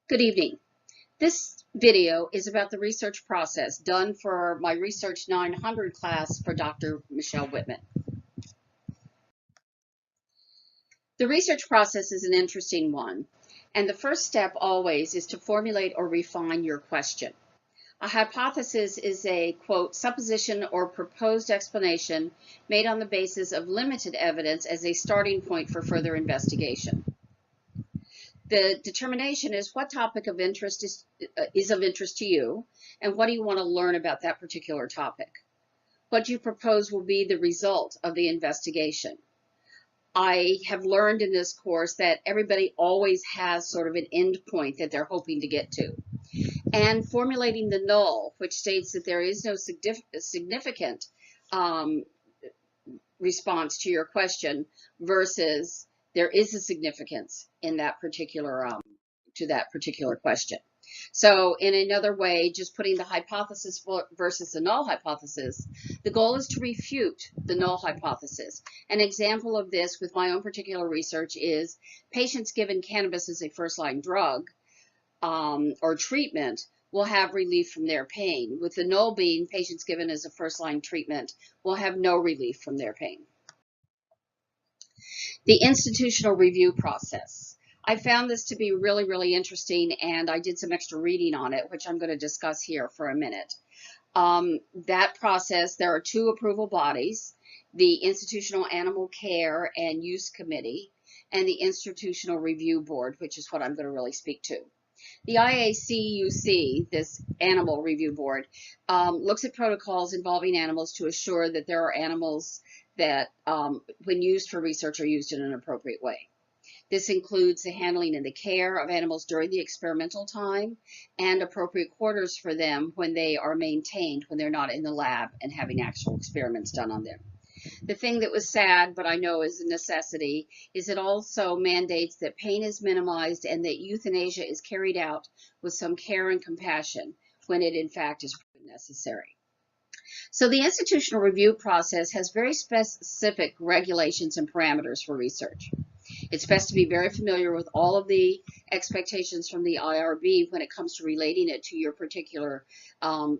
Good evening. This video is about the research process done for my Research 900 class for Dr. Michelle Whitman. The research process is an interesting one, and the first step always is to formulate or refine your question. A hypothesis is a, quote, supposition or proposed explanation made on the basis of limited evidence as a starting point for further investigation. The determination is what topic of interest is of interest to you, and what do you want to learn about that particular topic. What you propose will be the result of the investigation. I have learned in this course that everybody always has sort of an end point that they're hoping to get to. And formulating the null, which states that there is no significant response to your question versus there is a significance in that particular to that particular question. So in another way, just putting the hypothesis versus the null hypothesis, the goal is to refute the null hypothesis. An example of this with my own particular research is patients given cannabis as a first-line drug or treatment will have relief from their pain, with the null being patients given as a first-line treatment will have no relief from their pain. The institutional review process. I found this to be really, really interesting, and I did some extra reading on it, which I'm going to discuss here for a minute. That process, there are two approval bodies, the Institutional Animal Care and Use Committee, and the Institutional Review Board, which is what I'm going to really speak to. The IACUC, this Animal Review Board, looks at protocols involving animals to assure that there are animals that, when used for research, are used in an appropriate way. This includes the handling and the care of animals during the experimental time and appropriate quarters for them when they are maintained, when they're not in the lab and having actual experiments done on them. The thing that was sad, but I know is a necessity, is it also mandates that pain is minimized and that euthanasia is carried out with some care and compassion when it in fact is necessary. So the institutional review process has very specific regulations and parameters for research. It's best to be very familiar with all of the expectations from the IRB when it comes to relating it to your particular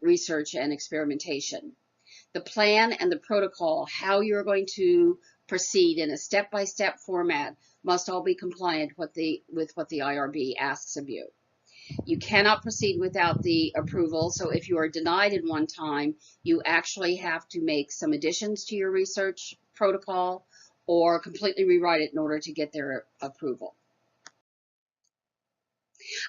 research and experimentation. The plan and the protocol, how you're going to proceed in a step-by-step format, must all be compliant with what the IRB asks of you. You cannot proceed without the approval, so if you are denied in one time, you actually have to make some additions to your research protocol or completely rewrite it in order to get their approval.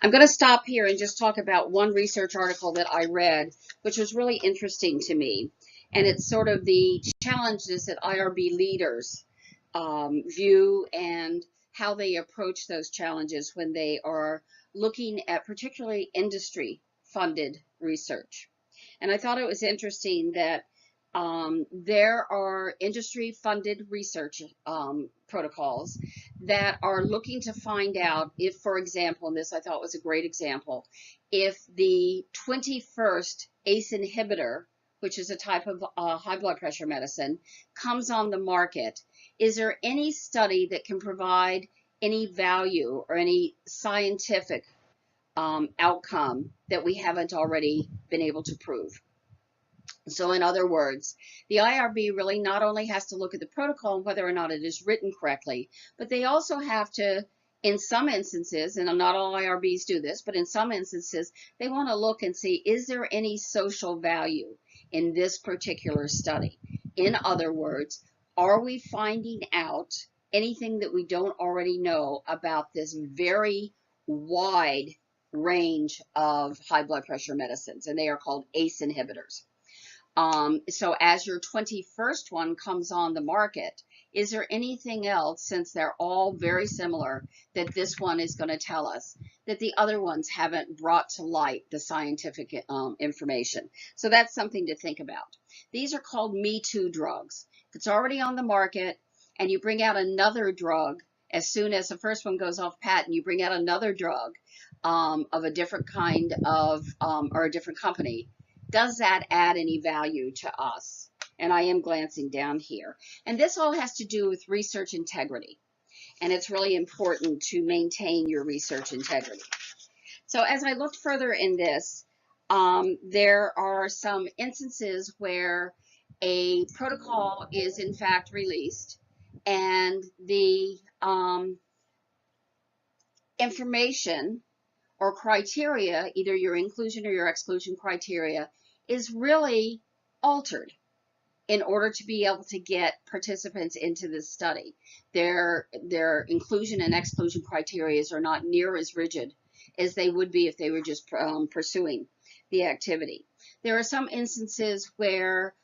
I'm going to stop here and just talk about one research article that I read, which was really interesting to me. And it's sort of the challenges that IRB leaders view and how they approach those challenges when they are looking at particularly industry-funded research. And I thought it was interesting that there are industry-funded research protocols that are looking to find out if, for example, and this I thought was a great example, if the 21st ACE inhibitor, which is a type of high blood pressure medicine, comes on the market, is there any study that can provide any value or any scientific outcome that we haven't already been able to prove? So in other words, the IRB really not only has to look at the protocol and whether or not it is written correctly, but they also have to, in some instances, and not all IRBs do this, but in some instances, they want to look and see, is there any social value in this particular study? In other words, are we finding out anything that we don't already know about this very wide range of high blood pressure medicines? And they are called ACE inhibitors. So as your 21st one comes on the market, is there anything else, since they're all very similar, that this one is going to tell us that the other ones haven't brought to light the scientific information? So that's something to think about. These are called Me Too drugs. If it's already on the market and you bring out another drug, as soon as the first one goes off patent, you bring out another drug of a different kind of, or a different company, does that add any value to us? And I am glancing down here. And this all has to do with research integrity. And it's really important to maintain your research integrity. So as I looked further in this, there are some instances where a protocol is in fact released, and the information or criteria, either your inclusion or your exclusion criteria, is really altered in order to be able to get participants into this study. Their inclusion and exclusion criteria are not near as rigid as they would be if they were just pursuing the activity. There are some instances where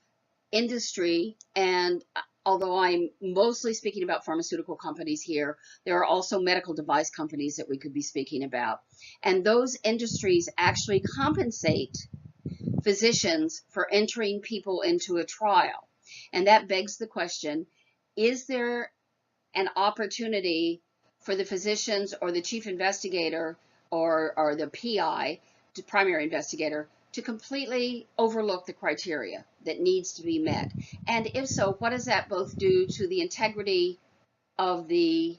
industry, and although I'm mostly speaking about pharmaceutical companies here, there are also medical device companies that we could be speaking about. And those industries actually compensate physicians for entering people into a trial. And that begs the question, is there an opportunity for the physicians or the chief investigator or the PI, the primary investigator, to completely overlook the criteria that needs to be met? And if so, what does that both do to the integrity of the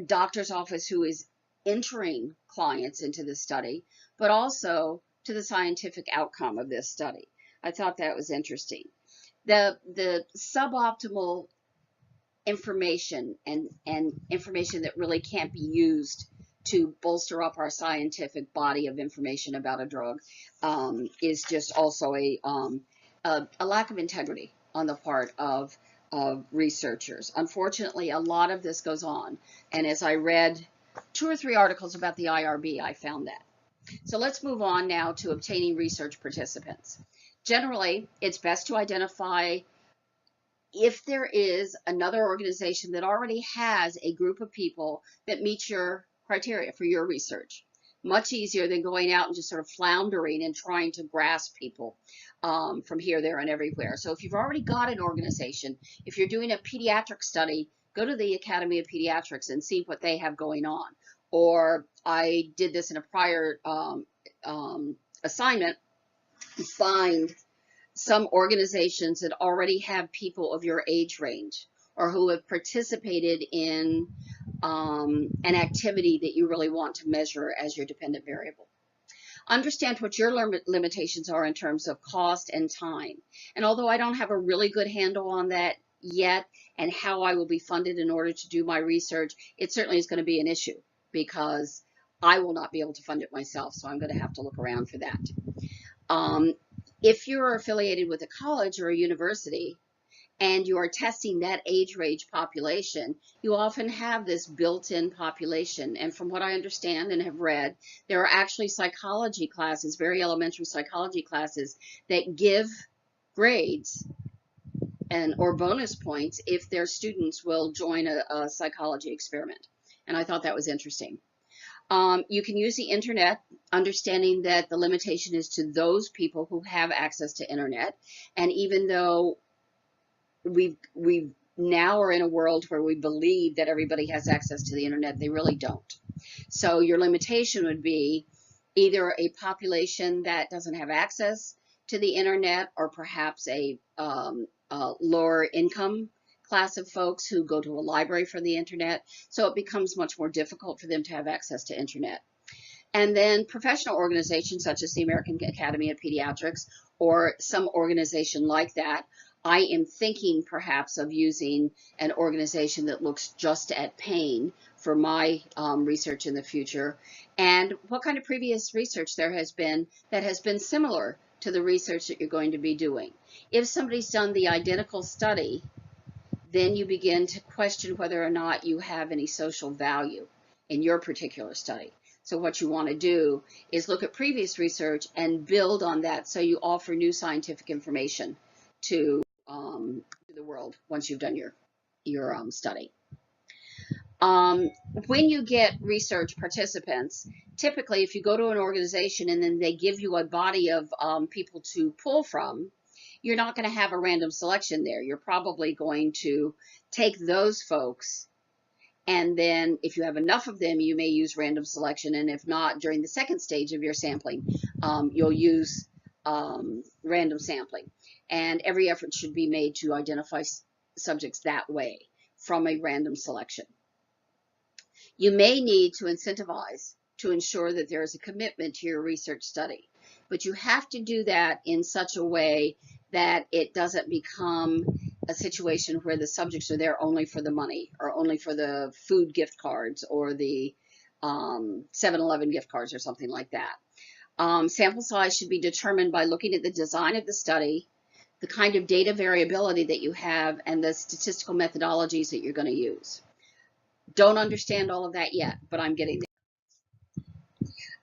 doctor's office who is entering clients into the study, but also to the scientific outcome of this study? I thought that was interesting. The suboptimal information and information that really can't be used to bolster up our scientific body of information about a drug is just also a lack of integrity on the part of researchers. Unfortunately, a lot of this goes on, and as I read 2 or 3 articles about the IRB, I found that. So let's move on now to obtaining research participants. Generally, it's best to identify if there is another organization that already has a group of people that meet your criteria for your research. Much easier than going out and just sort of floundering and trying to grasp people from here, there, and everywhere. So if you've already got an organization, if you're doing a pediatric study, go to the Academy of Pediatrics and see what they have going on. Or I did this in a prior assignment, find some organizations that already have people of your age range or who have participated in an activity that you really want to measure as your dependent variable. Understand what your limitations are in terms of cost and time. And although I don't have a really good handle on that yet and how I will be funded in order to do my research, it certainly is going to be an issue because I will not be able to fund it myself, so I'm going to have to look around for that. If you're affiliated with a college or a university and you are testing that age range population, you often have this built-in population. And from what I understand and have read, there are actually psychology classes, very elementary psychology classes, that give grades or bonus points if their students will join a psychology experiment. And I thought that was interesting. You can use the internet, understanding that the limitation is to those people who have access to internet. And even though we now are in a world where we believe that everybody has access to the internet, they really don't. So your limitation would be either a population that doesn't have access to the internet, or perhaps a lower income class of folks who go to a library for the internet. So it becomes much more difficult for them to have access to internet. And then professional organizations such as the American Academy of Pediatrics or some organization like that, I am thinking perhaps of using an organization that looks just at pain for my research in the future, and what kind of previous research there has been that has been similar to the research that you're going to be doing. If somebody's done the identical study, then you begin to question whether or not you have any social value in your particular study. So what you want to do is look at previous research and build on that so you offer new scientific information to the world once you've done your study. When you get research participants, typically if you go to an organization and then they give you a body of people to pull from, you're not going to have a random selection there. You're probably going to take those folks, and then if you have enough of them, you may use random selection, and if not, during the second stage of your sampling, you'll use random sampling. And every effort should be made to identify subjects that way from a random selection. You may need to incentivize to ensure that there is a commitment to your research study. But you have to do that in such a way that it doesn't become a situation where the subjects are there only for the money or only for the food gift cards or the 7-Eleven gift cards or something like that. Sample size should be determined by looking at the design of the study, the kind of data variability that you have, and the statistical methodologies that you're going to use. Don't understand all of that yet, but I'm getting there.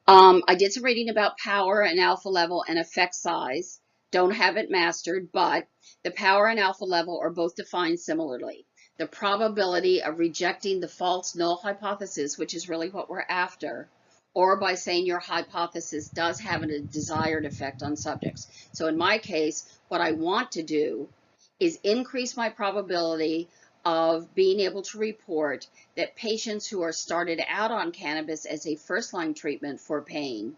I did some reading about power and alpha level and effect size. Don't have it mastered, but the power and alpha level are both defined similarly. The probability of rejecting the false null hypothesis, which is really what we're after, or by saying your hypothesis does have a desired effect on subjects. So in my case, what I want to do is increase my probability of being able to report that patients who are started out on cannabis as a first-line treatment for pain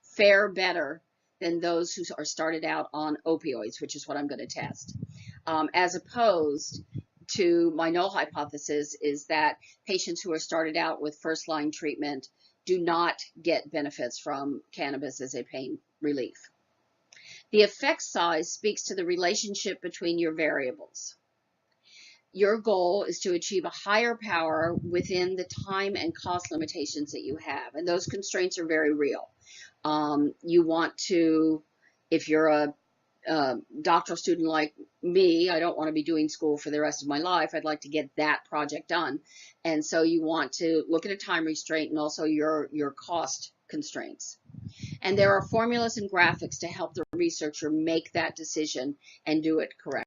fare better than those who are started out on opioids, which is what I'm going to test, as opposed to my null hypothesis is that patients who are started out with first-line treatment do not get benefits from cannabis as a pain relief. The effect size speaks to the relationship between your variables. Your goal is to achieve a higher power within the time and cost limitations that you have, and those constraints are very real. You want to, if you're a doctoral student like me, I don't want to be doing school for the rest of my life. I'd like to get that project done. And so you want to look at a time restraint and also your cost constraints. And there are formulas and graphics to help the researcher make that decision and do it correctly.